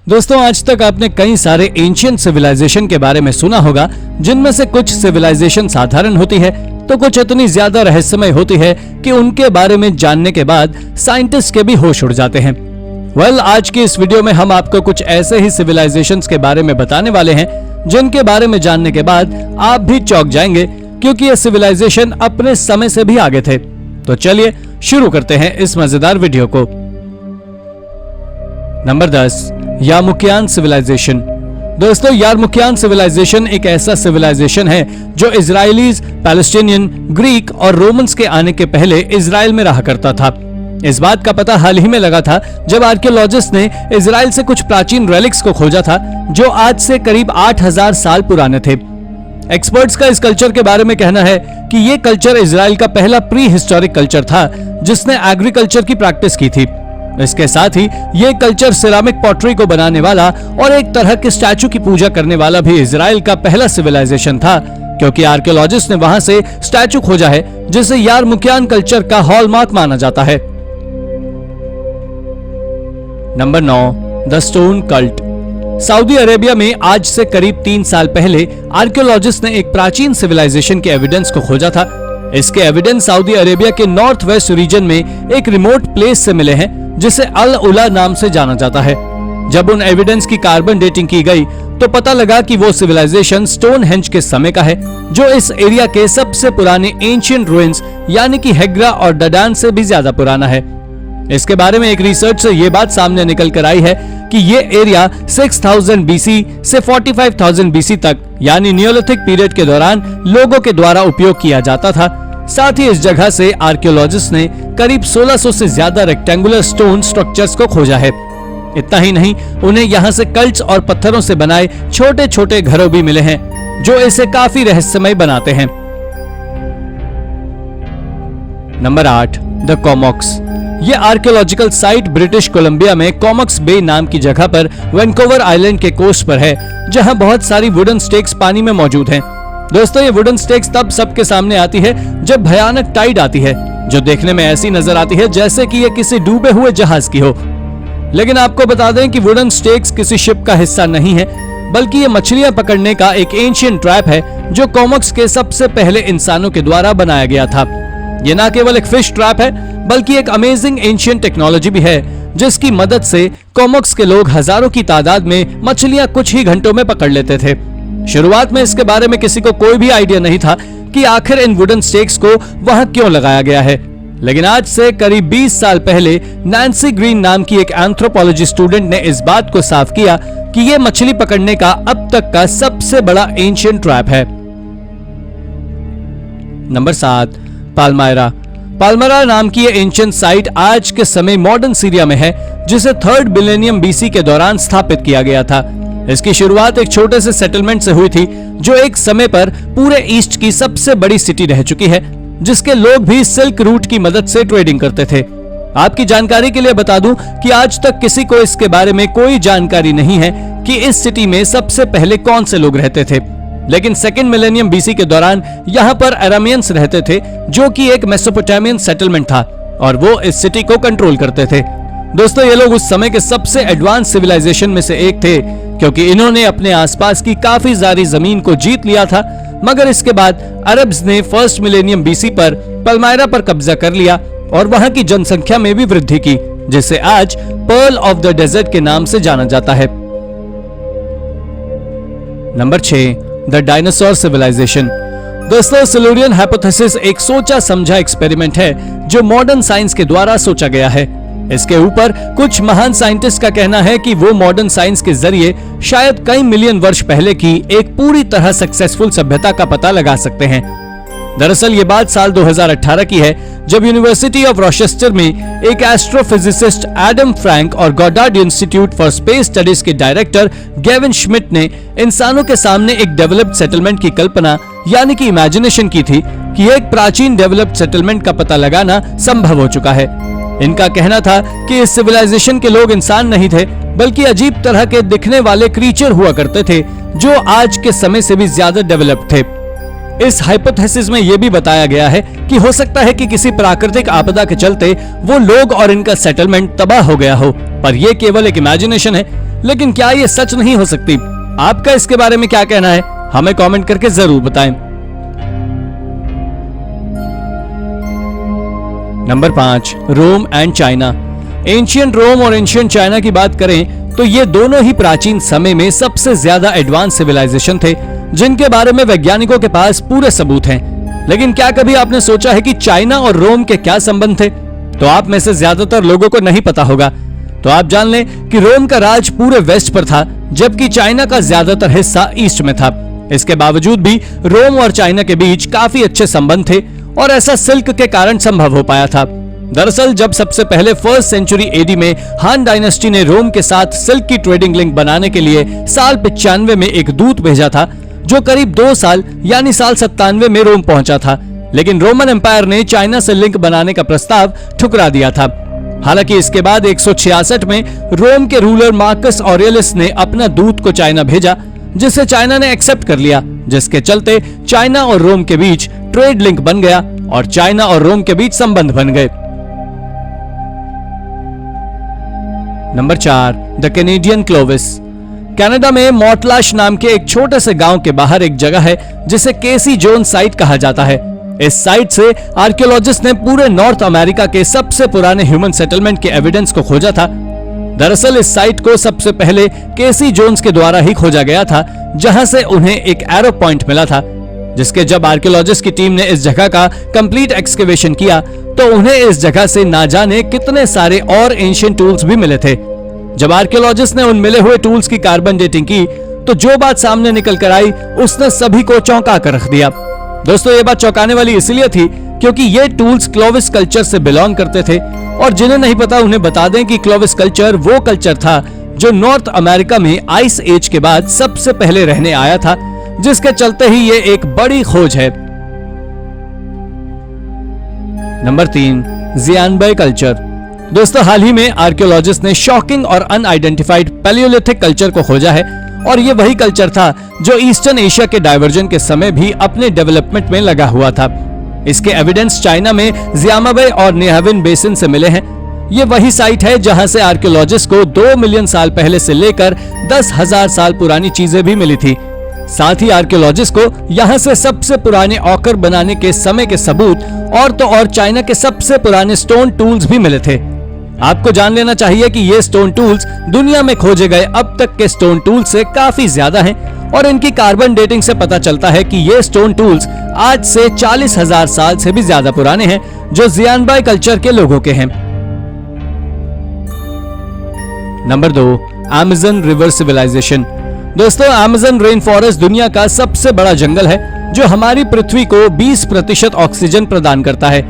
दोस्तों, आज तक आपने कई सारे एंशिएंट सिविलाइजेशन के बारे में सुना होगा, जिनमें से कुछ सिविलाइजेशन साधारण होती है तो कुछ इतनी ज्यादा रहस्यमय होती है कि उनके बारे में जानने के बाद साइंटिस्ट के भी होश उड़ जाते हैं। आज की इस वीडियो में हम आपको कुछ ऐसे ही सिविलाइजेशंस के बारे में बताने वाले हैं जिनके बारे में जानने के बाद आप भी चौंक जाएंगे, क्योंकि ये सिविलाइजेशन अपने समय से भी आगे थे। तो चलिए शुरू करते हैं इस मजेदार वीडियो को। Number 10, Yarmukian civilization. दोस्तों, यारमुकियान सिविलाइजेशन एक ऐसा सिविलाइजेशन है जो इजरायलीज, पैलेस्टीनियन, ग्रीक और रोमन्स के आने के पहले इजराइल में रहा करता था। इस बात का पता हाल ही में लगा था जब आर्कियोलॉजिस्ट ने इजराइल से कुछ प्राचीन रेलिक्स को खोजा था जो आज से करीब 8000 साल पुराने थे। एक्सपर्ट्स का इस कल्चर के बारे में कहना है कि ये कल्चर इजराइल का पहला प्री हिस्टोरिक कल्चर था जिसने एग्रीकल्चर की प्रैक्टिस की थी। इसके साथ ही ये कल्चर सिरामिक पॉटरी को बनाने वाला और एक तरह के स्टैचू की पूजा करने वाला भी इजराइल का पहला सिविलाइजेशन था, क्योंकि आर्कियोलॉजिस्ट ने वहां से स्टैचू खोजा है जिसे यारमुकियान कल्चर का हॉलमार्क माना जाता है। Number 9, the stone cult. Saudi Arabia में आज से करीब 3 साल पहले आर्कियोलॉजिस्ट ने एक प्राचीन सिविलाइजेशन के एविडेंस को खोजा था। इसके एविडेंस सऊदी अरेबिया के नॉर्थ वेस्ट रीजन में एक रिमोट प्लेस से मिले हैं जिसे अल उला नाम से जाना जाता है। जब उन एविडेंस की कार्बन डेटिंग की गई तो पता लगा कि वो सिविलाइजेशन स्टोनहेंज के समय का है, जो इस एरिया के सबसे पुराने एंशिएंट रुइंस यानी कि हेग्रा और डडान से भी ज्यादा पुराना है। इसके बारे में एक रिसर्च से ये बात सामने निकल कर आई है कि ये एरिया 6000 बीसी से 45000 बीसी तक यानी नियोलिथिक पीरियड के दौरान लोगों के द्वारा उपयोग किया जाता था। साथ ही इस जगह से आर्कियोलॉजिस्ट ने करीब 1600 से ज्यादा रेक्टेंगुलर स्टोन स्ट्रक्चर्स को खोजा है। इतना ही नहीं, उन्हें यहाँ से कल्ट्स और पत्थरों से बनाए छोटे छोटे घरों भी मिले हैं जो इसे काफी रहस्यमय बनाते हैं। Number 8, the Comox. ये आर्कियोलॉजिकल साइट ब्रिटिश कोलंबिया में कॉमॉक्स बे नाम की जगह पर वैंकूवर आइलैंड के कोस्ट पर है, जहां बहुत सारी वुडन स्टेक्स पानी में मौजूद हैं। दोस्तों, ये वुडन स्टेक्स तब सबके सामने आती है जब भयानक टाइड आती है, जो देखने में ऐसी नजर आती है जैसे कि ये किसी डूबे हुए जहाज की हो। लेकिन आपको बता दें कि वुडन स्टेक्स किसी शिप का हिस्सा नहीं है, बल्कि ये मछलियां पकड़ने का एक एंशिएंट ट्रैप है जो कॉमॉक्स के सबसे पहले इंसानों के द्वारा बनाया गया था। ये न केवल एक फिश ट्रैप है बल्कि एक अमेजिंग एंशिएंट टेक्नोलॉजी भी है, जिसकी मदद से कॉमॉक्स के लोग हजारों की तादाद में मछलियां कुछ ही घंटों में पकड़ लेते थे। शुरुआत में इसके बारे में किसी को कोई भी आइडिया नहीं था कि आखिर इन वुडन स्टेक्स को वहां क्यों लगाया गया है। लेकिन आज से करीब 20 साल पहले नैन्सी ग्रीन नाम की एक एंथ्रोपोलॉजी स्टूडेंट ने इस बात को साफ किया कि ये मछली पकड़ने का अब तक का सबसे बड़ा एंशिएंट ट्रैप है। नंबर 7, पाल्मायरा। पाल्मायरा नाम की ये एंशिएंट साइट आज के समय मॉडर्न सीरिया में है, जिसे 3rd मिलेनियम बीसी के दौरान स्थापित किया गया था। इसकी शुरुआत एक छोटे से सेटलमेंट से हुई थी जो एक समय पर पूरे ईस्ट की सबसे बड़ी सिटी रह चुकी है, जिसके लोग भी सिल्क रूट की मदद से ट्रेडिंग करते थे। आपकी जानकारी के लिए बता दूं कि आज तक किसी को इसके बारे में कोई जानकारी नहीं है कि इस सिटी में सबसे पहले कौन से लोग रहते थे। लेकिन 2nd मिलेनियम बीसी के दौरान यहाँ पर अरामियंस रहते थे, जो कि एक मेसोपोटामियन सेटलमेंट था और वो इस सिटी को कंट्रोल करते थे। दोस्तों, ये लोग उस समय के सबसे एडवांस सिविलाइजेशन में से एक थे, क्योंकि इन्होंने अपने आसपास की काफी सारी जमीन को जीत लिया था। मगर इसके बाद अरब्स ने 1st मिलेनियम बीसी पर पाल्मायरा पर कब्जा कर लिया और वहां की जनसंख्या में भी वृद्धि की, जिसे आज पर्ल ऑफ द डेजर्ट के नाम से जाना जाता है। Number 6, the dinosaur civilization. दोस्तों, सिल्यूरियन हाइपोथेसिस एक सोचा समझा एक्सपेरिमेंट है जो मॉडर्न साइंस के द्वारा सोचा गया है। इसके ऊपर कुछ महान साइंटिस्ट का कहना है कि वो मॉडर्न साइंस के जरिए शायद कई मिलियन वर्ष पहले की एक पूरी तरह सक्सेसफुल सभ्यता का पता लगा सकते हैं। दरअसल ये बात साल 2018 की है, जब यूनिवर्सिटी ऑफ रोचेस्टर में एक एस्ट्रोफिजिसिस्ट एडम फ्रैंक और Goddard institute for space studies के डायरेक्टर गेविन श्मिट ने इंसानों के सामने एक डेवलप्ड सेटलमेंट की कल्पना यानी कि इमेजिनेशन की थी कि एक प्राचीन डेवलप्ड सेटलमेंट का पता लगाना संभव हो चुका है। इनका कहना था कि इस सिविलाइजेशन के लोग इंसान नहीं थे, बल्कि अजीब तरह के दिखने वाले क्रीचर हुआ करते थे जो आज के समय से भी ज्यादा डेवलप्ड थे। इस हाइपोथेसिस में यह भी बताया गया है कि हो सकता है कि किसी प्राकृतिक आपदा के चलते वो लोग और इनका सेटलमेंट तबाह हो गया हो, पर यह केवल एक इमेजिनेशन है। लेकिन क्या ये सच नहीं हो सकती? आपका इसके बारे में क्या कहना है? हमें कमेंट करके जरूर बताएं। Number 5, Rome and China. Ancient Rome और एंशियंट चाइना की बात करें तो ये दोनों ही प्राचीन समय में सबसे ज्यादा एडवांस सिविलाइजेशन थे, जिनके बारे में वैज्ञानिकों के पास पूरे सबूत हैं। लेकिन क्या कभी आपने सोचा है कि चाइना और रोम के क्या संबंध थे? तो आप में से ज्यादातर लोगों को नहीं पता होगा। तो आप जान लें कि रोम का राज पूरे वेस्ट पर था, जबकि चाइना का ज्यादातर हिस्सा ईस्ट में था। इसके बावजूद भी रोम और चाइना के बीच काफी अच्छे संबंध थे और ऐसा सिल्क के कारण संभव हो पाया था। दरअसल जब सबसे पहले 1st सेंचुरी एडी में हान डायनेस्टी ने रोम के साथ सिल्क की ट्रेडिंग लिंक बनाने के लिए साल 95 में एक दूत भेजा था, जो करीब 2 साल यानी साल 97 में रोम पहुंचा था। लेकिन रोमन एम्पायर ने चाइना से लिंक बनाने का प्रस्ताव ठुकरा दिया था। हालांकि इसके बाद 166 में रोम के रूलर मार्कस ऑरेलियस ने अपना दूत को चाइना भेजा, जिसे चाइना ने एक्सेप्ट कर लिया, जिसके चलते चाइना और रोम के बीच ट्रेड लिंक बन गया और चाइना और रोम के बीच संबंध बन गए। Number 4, the Canadian Clovis. Canada में मोटलाश नाम के एक छोटे से गांव के बाहर एक जगह है जिसे केसी जोन्स साइट कहा जाता है। इस साइट से आर्कियोलॉजिस्ट ने पूरे नॉर्थ अमेरिका के सबसे पुराने ह्यूमन सेटलमेंट के एविडेंस को खोजा था। दरअसल इस साइट को सबसे पहले केसी जोन्स के द्वारा ही खोजा गया था, जहां से उन्हें एक एरो पॉइंट मिला था, जिसके जब आर्कियोलॉजिस्ट की टीम ने इस जगह का कंप्लीट एक्सकेवेशन किया तो उन्हें इस जगह से ना जाने कितने सारे और एंशिएंट टूल्स भी मिले थे। जब आर्कियोलॉजिस्ट ने उन मिले हुए टूल्स की कार्बन डेटिंग की तो जो बात सामने निकल कर आई उसने सभी को चौंका कर रख दिया। दोस्तों, ये बात चौंकाने वाली इसलिए थी क्योंकि ये टूल्स क्लोविस कल्चर से बिलोंग करते थे, और जिन्हें नहीं पता उन्हें बता दें कि क्लोविस कल्चर वो कल्चर था जो नॉर्थ अमेरिका में आइस एज के बाद सबसे पहले रहने आया था, जिसके चलते ही ये एक बड़ी खोज है। Number 3, Xianbei culture. दोस्तों, हाल ही में आर्कियोलॉजिस्ट ने शॉकिंग और अनआइडेंटिफाइड पैलियोलिथिक कल्चर को खोजा है, और ये वही कल्चर था जो ईस्टर्न एशिया के डाइवर्जन के समय भी अपने डेवलपमेंट में लगा हुआ था। इसके एविडेंस चाइना में ज़ियानबे और नेहाविन बेसिन से मिले हैं। ये वही साइट है जहां से आर्कियोलॉजिस्ट को 2 मिलियन साल पहले से लेकर 10,000 साल पुरानी चीजें भी मिली थी। साथ ही आर्कियोलॉजिस्ट को यहां से सबसे पुराने ऑकर बनाने के समय के सबूत और तो और चाइना के सबसे पुराने स्टोन टूल्स भी मिले थे। आपको जान लेना चाहिए कि ये स्टोन टूल्स दुनिया में खोजे गए अब तक के स्टोन टूल्स से काफी ज्यादा हैं, और इनकी कार्बन डेटिंग से पता चलता है कि ये स्टोन टूल्स आज से 40,000 साल से भी ज्यादा पुराने हैं, जो ज़ियानबे कल्चर के लोगों के हैं। Number 2, Amazon river civilization. दोस्तों, अमेज़न रेन फॉरेस्ट दुनिया का सबसे बड़ा जंगल है जो हमारी पृथ्वी को 20% ऑक्सीजन प्रदान करता है।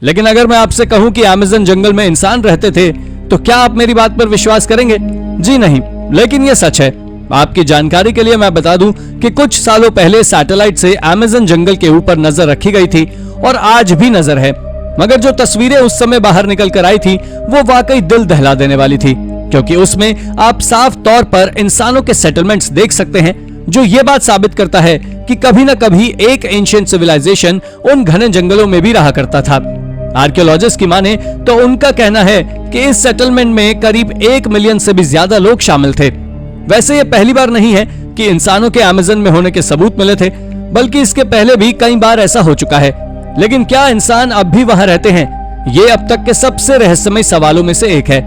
लेकिन अगर मैं आपसे कहूं कि अमेज़न जंगल में इंसान रहते थे तो क्या आप मेरी बात पर विश्वास करेंगे? जी नहीं, लेकिन यह सच है। आपकी जानकारी के लिए मैं बता दूं कि कुछ सालों पहले सैटेलाइट से अमेज़न जंगल के ऊपर नजर रखी गई थी, और आज भी नजर है। मगर जो तस्वीरें उस समय बाहर निकल कर आई थी वो वाकई दिल दहला देने वाली थी, क्योंकि उसमें आप साफ तौर पर इंसानों के सेटलमेंट्स देख सकते हैं, जो ये बात साबित करता है कि कभी न कभी एक एंशिएंट सिविलाइजेशन उन घने जंगलों में भी रहा करता था। आर्कियोलॉजिस्ट की माने तो उनका कहना है कि इस सेटलमेंट में करीब 1 मिलियन से भी ज्यादा लोग शामिल थे। वैसे ये पहली बार नहीं है कि इंसानों के अमेज़न में होने के सबूत मिले थे, बल्कि इसके पहले भी कई बार ऐसा हो चुका है। लेकिन क्या इंसान अब भी वहां रहते हैं? ये अब तक के सबसे रहस्यमय सवालों में से एक है।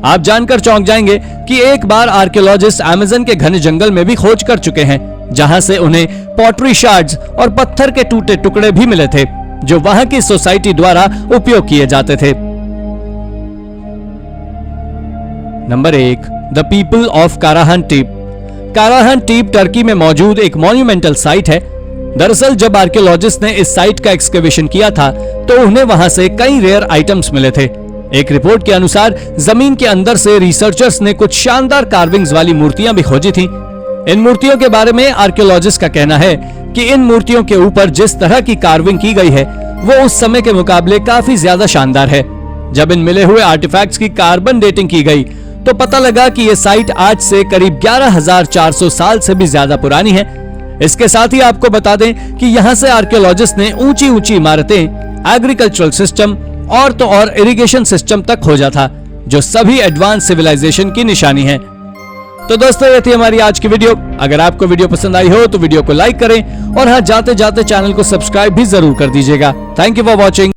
आप जानकर चौंक जाएंगे कि एक बार आर्कियोलॉजिस्ट अमेज़न के घने जंगल में भी खोज कर चुके हैं, जहां से उन्हें पॉटरी शार्ड्स और पत्थर के टूटे टुकड़े भी मिले थे, जो वहां की सोसाइटी द्वारा उपयोग किए जाते थे। Number 1, the people of Karahan Tepe. Karahan Tepe Turkey में मौजूद एक मॉन्यूमेंटल साइट है। दरअसल जब आर्कियोलॉजिस्ट ने इस साइट का एक्सकेवेशन किया था तो उन्हें वहां से कई रेयर आइटम्स मिले थे। एक रिपोर्ट के अनुसार जमीन के अंदर से रिसर्चर्स ने कुछ शानदार कार्विंग्स वाली मूर्तियां भी खोजी थी। इन मूर्तियों के बारे में आर्कियोलॉजिस्ट का कहना है कि इन मूर्तियों के ऊपर जिस तरह की कार्विंग की गई है वो उस समय के मुकाबले काफी ज्यादा शानदार है। जब इन मिले हुए आर्टिफैक्ट्स की कार्बन डेटिंग की गई तो पता लगा कि ये साइट आज से करीब 11,400 साल से भी ज्यादा पुरानी है। इसके साथ ही आपको बता दें कि यहाँ से आर्कियोलॉजिस्ट ने ऊंची ऊंची इमारतें, एग्रीकल्चरल सिस्टम और तो और इरिगेशन सिस्टम तक खोजा था, जो सभी एडवांस सिविलाइजेशन की निशानी है। तो दोस्तों ये थी हमारी आज की वीडियो। अगर आपको वीडियो पसंद आई हो तो वीडियो को लाइक करें और हाँ जाते जाते चैनल को सब्सक्राइब भी जरूर कर दीजिएगा। Thank you for watching.